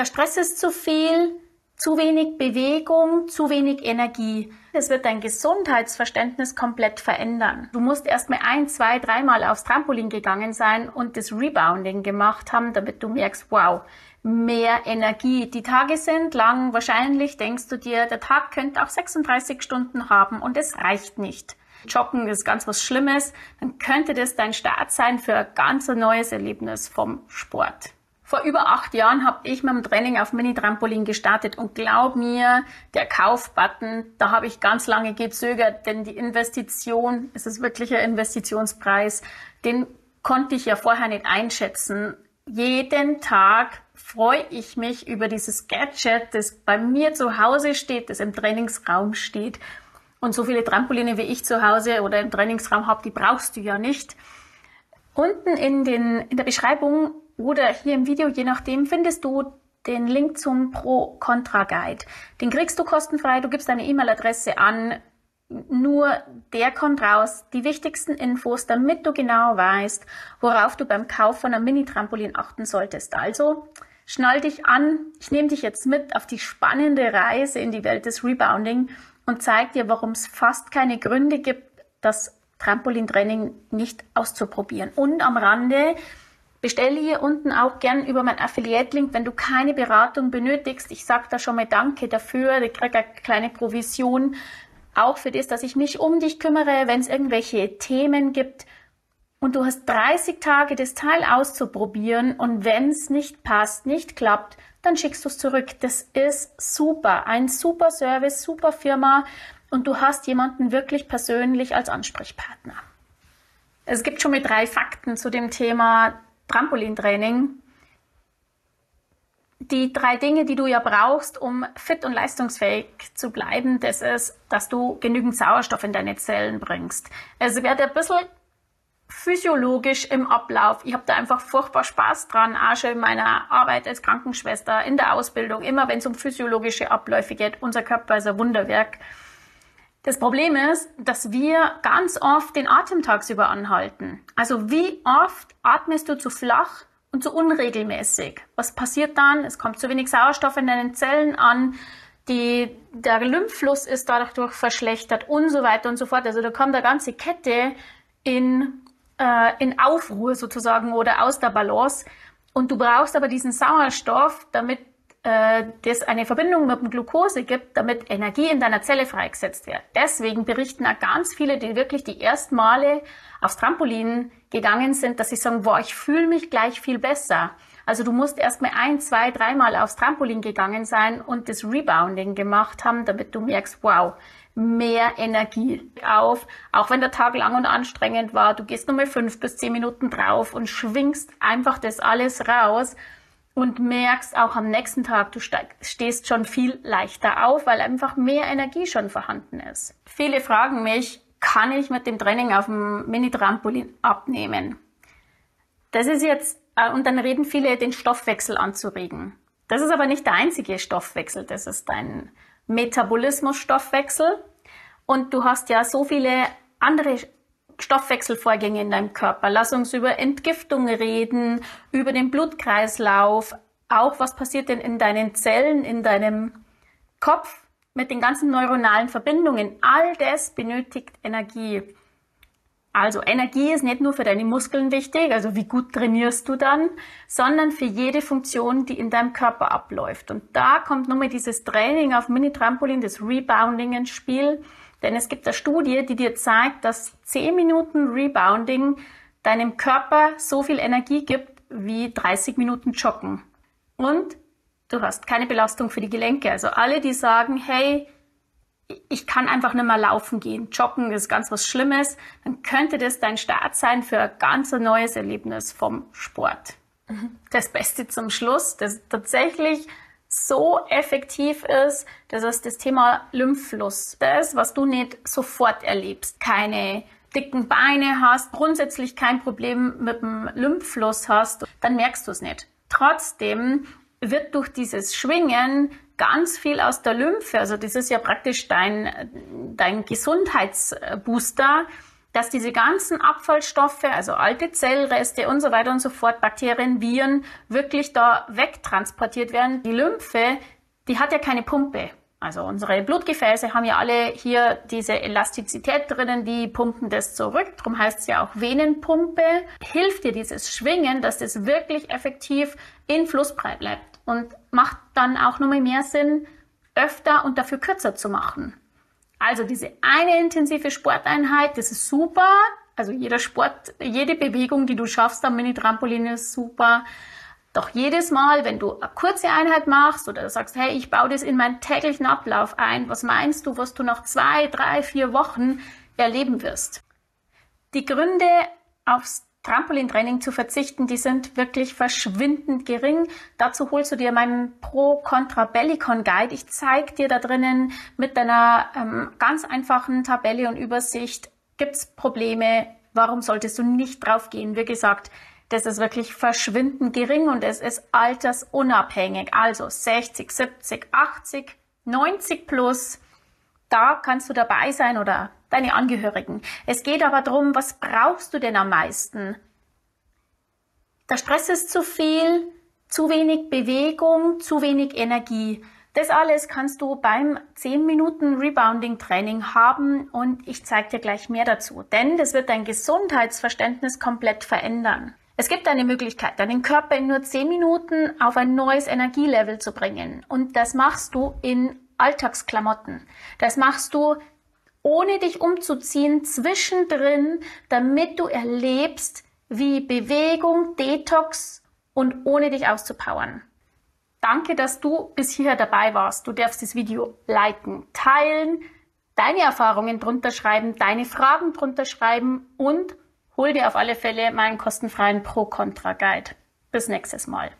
Der Stress ist zu viel, zu wenig Bewegung, zu wenig Energie. Das wird dein Gesundheitsverständnis komplett verändern. Du musst erstmal 1, 2, 3 Mal aufs Trampolin gegangen sein und das Rebounding gemacht haben, damit du merkst, wow, mehr Energie. Die Tage sind lang. Wahrscheinlich denkst du dir, der Tag könnte auch 36 Stunden haben und es reicht nicht. Joggen ist ganz was Schlimmes. Dann könnte das dein Start sein für ein ganz neues Erlebnis vom Sport. Vor über 8 Jahren habe ich mit dem Training auf Mini-Trampolin gestartet und glaub mir, der Kaufbutton, da habe ich ganz lange gezögert, denn die Investition, es ist wirklich ein Investitionspreis, den konnte ich ja vorher nicht einschätzen. Jeden Tag freue ich mich über dieses Gadget, das bei mir zu Hause steht, das im Trainingsraum steht. Und so viele Trampoline wie ich zu Hause oder im Trainingsraum habe, die brauchst du ja nicht. Unten in der Beschreibung oder hier im Video, je nachdem, findest du den Link zum Pro-Contra-Guide. Den kriegst du kostenfrei, du gibst deine E-Mail-Adresse an, nur der kommt raus, die wichtigsten Infos, damit du genau weißt, worauf du beim Kauf von einem Mini-Trampolin achten solltest. Also, schnall dich an, ich nehme dich jetzt mit auf die spannende Reise in die Welt des Rebounding und zeige dir, warum es fast keine Gründe gibt, das Trampolintraining nicht auszuprobieren. Und am Rande, bestelle hier unten auch gern über meinen Affiliate-Link, wenn du keine Beratung benötigst. Ich sage da schon mal Danke dafür. Ich kriege eine kleine Provision. Auch für das, dass ich mich um dich kümmere, wenn es irgendwelche Themen gibt. Und du hast 30 Tage, das Teil auszuprobieren. Und wenn es nicht passt, nicht klappt, dann schickst du es zurück. Das ist super. Ein super Service, super Firma. Und du hast jemanden wirklich persönlich als Ansprechpartner. Es gibt schon mal 3 Fakten zu dem Thema Trampolintraining. Die 3 Dinge, die du ja brauchst, um fit und leistungsfähig zu bleiben, das ist, dass du genügend Sauerstoff in deine Zellen bringst. Es wird ein bisschen physiologisch im Ablauf. Ich habe da einfach furchtbar Spaß dran, auch schon in meiner Arbeit als Krankenschwester, in der Ausbildung, immer wenn es um physiologische Abläufe geht. Unser Körper ist ein Wunderwerk. Das Problem ist, dass wir ganz oft den Atem tagsüber anhalten. Also wie oft atmest du zu flach und zu unregelmäßig? Was passiert dann? Es kommt zu wenig Sauerstoff in deinen Zellen an, der Lymphfluss ist dadurch verschlechtert und so weiter und so fort. Also da kommt eine ganze Kette in Aufruhr sozusagen oder aus der Balance. Und du brauchst aber diesen Sauerstoff, damit das eine Verbindung mit dem Glucose gibt, damit Energie in deiner Zelle freigesetzt wird. Deswegen berichten auch ganz viele, die wirklich die ersten Male aufs Trampolin gegangen sind, dass sie sagen, boah, ich fühle mich gleich viel besser. Also du musst erstmal 1, 2, 3 Mal aufs Trampolin gegangen sein und das Rebounding gemacht haben, damit du merkst, wow, mehr Energie auf. Auch wenn der Tag lang und anstrengend war, du gehst nochmal 5 bis 10 Minuten drauf und schwingst einfach das alles raus. Und merkst auch am nächsten Tag, du stehst schon viel leichter auf, weil einfach mehr Energie schon vorhanden ist. Viele fragen mich, kann ich mit dem Training auf dem Mini-Trampolin abnehmen? Das ist jetzt, und dann reden viele, den Stoffwechsel anzuregen. Das ist aber nicht der einzige Stoffwechsel, das ist dein Metabolismus-Stoffwechsel. Und du hast ja so viele andere Stoffwechselvorgänge in deinem Körper. Lass uns über Entgiftung reden, über den Blutkreislauf, auch was passiert denn in deinen Zellen, in deinem Kopf mit den ganzen neuronalen Verbindungen. All das benötigt Energie. Also Energie ist nicht nur für deine Muskeln wichtig, also wie gut trainierst du dann, sondern für jede Funktion, die in deinem Körper abläuft. Und da kommt nun mal dieses Training auf Mini-Trampolin, das Rebounding ins Spiel. Denn es gibt eine Studie, die dir zeigt, dass 10 Minuten Rebounding deinem Körper so viel Energie gibt wie 30 Minuten Joggen. Und du hast keine Belastung für die Gelenke. Also alle, die sagen, hey, ich kann einfach nicht mehr laufen gehen, joggen ist ganz was Schlimmes, dann könnte das dein Start sein für ein ganz neues Erlebnis vom Sport. Das Beste zum Schluss, das tatsächlich so effektiv ist, das ist das Thema Lymphfluss. Das, was du nicht sofort erlebst, keine dicken Beine hast, grundsätzlich kein Problem mit dem Lymphfluss hast, dann merkst du es nicht. Trotzdem wird durch dieses Schwingen ganz viel aus der Lymphe, also das ist ja praktisch dein Gesundheitsbooster, dass diese ganzen Abfallstoffe, also alte Zellreste und so weiter und so fort, Bakterien, Viren, wirklich da wegtransportiert werden. Die Lymphe, die hat ja keine Pumpe. Also unsere Blutgefäße haben ja alle hier diese Elastizität drinnen, die pumpen das zurück. Darum heißt es ja auch Venenpumpe. Hilft dir dieses Schwingen, dass das wirklich effektiv in Fluss bleibt und macht dann auch nochmal mehr Sinn, öfter und dafür kürzer zu machen. Also diese eine intensive Sporteinheit, das ist super. Also jede Bewegung, die du schaffst am Mini-Trampolin ist super. Doch jedes Mal, wenn du eine kurze Einheit machst oder sagst, hey, ich baue das in meinen täglichen Ablauf ein, was meinst du, was du nach 2, 3, 4 Wochen erleben wirst? Die Gründe, aufs Trampolintraining zu verzichten, die sind wirklich verschwindend gering. Dazu holst du dir meinen Pro-Contra-Bellicon-Guide. Ich zeige dir da drinnen mit deiner ganz einfachen Tabelle und Übersicht, gibt es Probleme, warum solltest du nicht drauf gehen? Wie gesagt, das ist wirklich verschwindend gering und es ist altersunabhängig. Also 60, 70, 80, 90 plus, da kannst du dabei sein oder deine Angehörigen. Es geht aber darum, was brauchst du denn am meisten? Der Stress ist zu viel, zu wenig Bewegung, zu wenig Energie. Das alles kannst du beim 10 Minuten Rebounding-Training haben und ich zeige dir gleich mehr dazu, denn das wird dein Gesundheitsverständnis komplett verändern. Es gibt eine Möglichkeit, deinen Körper in nur 10 Minuten auf ein neues Energielevel zu bringen und das machst du in Alltagsklamotten. Das machst du ohne dich umzuziehen, zwischendrin, damit du erlebst, wie Bewegung, Detox und ohne dich auszupowern. Danke, dass du bis hierher dabei warst. Du darfst das Video liken, teilen, deine Erfahrungen drunter schreiben, deine Fragen drunter schreiben und hol dir auf alle Fälle meinen kostenfreien Pro-Contra-Guide. Bis nächstes Mal.